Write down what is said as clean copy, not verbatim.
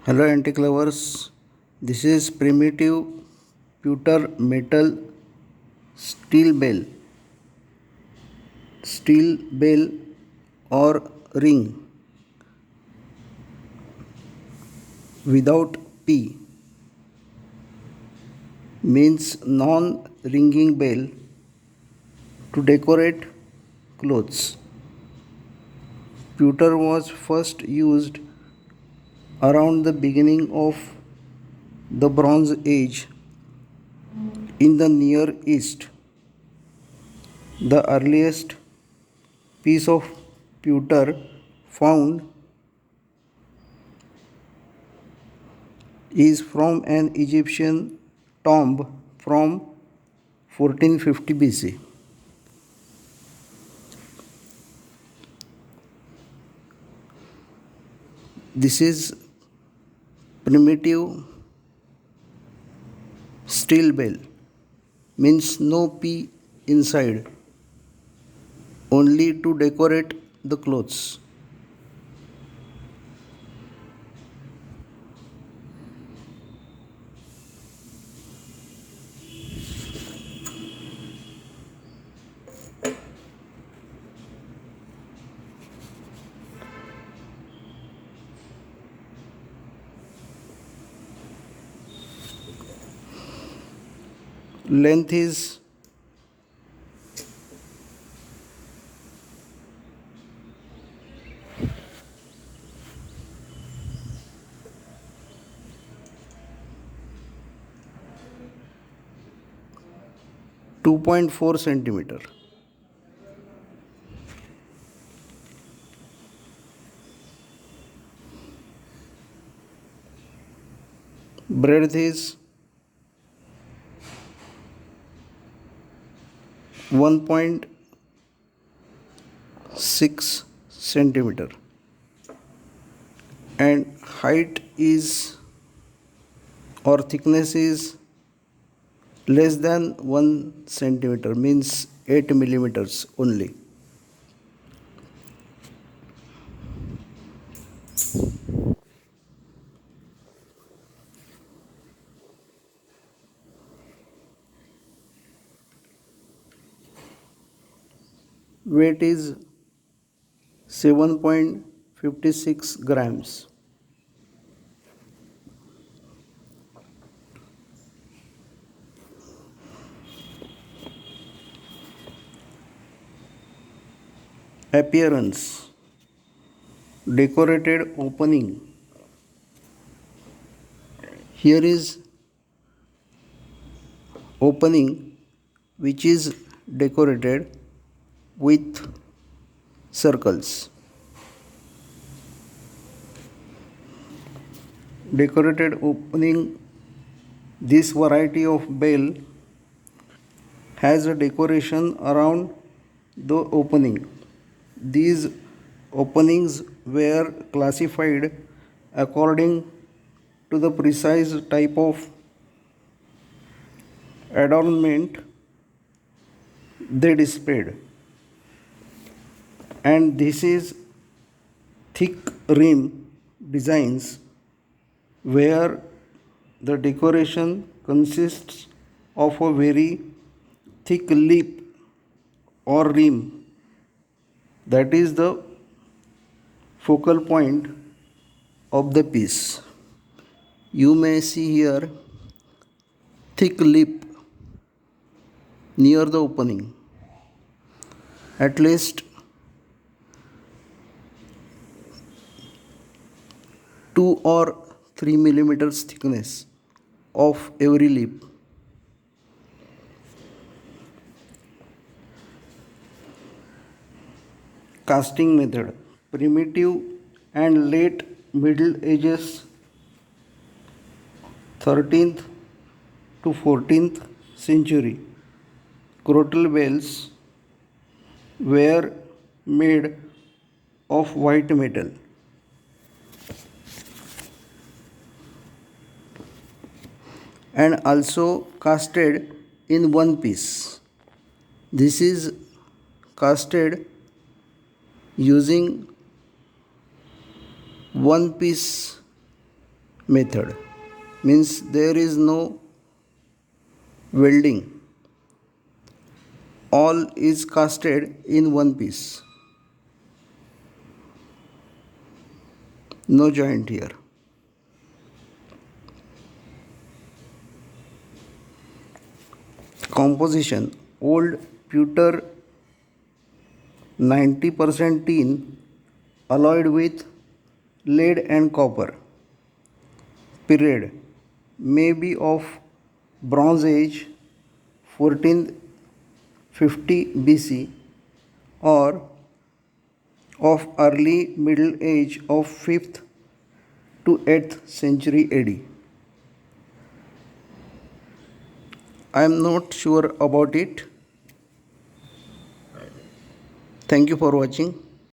Hello antique lovers, this is primitive pewter metal steel bell, steel bell or ring without P means non-ringing bell to decorate clothes. Pewter was first used around the beginning of the Bronze Age in the Near East. The earliest piece of pewter found is from an Egyptian tomb from 1450 BC. This is primitive steel bell, means no P inside, only to decorate the clothes. Length is 2.4 centimeter. Breadth is 1.6 centimeter and height is or thickness is less than 1 centimeter, means 8 millimeters only. Weight is 7.56 grams. Appearance: decorated opening. Here is opening which is decorated with circles. Decorated opening. This variety of bell has a decoration around the opening. These openings were classified according to the precise type of adornment they displayed. And this is thick rim designs where the decoration consists of a very thick lip or rim that is the focal point of the piece. You may see here thick lip near the opening, at least 2 or 3 millimeters thickness of every lip. Casting method: primitive and late Middle Ages, 13th to 14th century. Crotal bells were made of white metal. And also casted in one piece. This is casted using one piece method. Means there is no welding. All is casted in one piece. No joint here. Composition: old pewter 90% tin alloyed with lead and copper. Period: may be of Bronze Age 1450 BC or of early Middle Age of 5th to 8th century AD. I am not sure about it. Thank you for watching.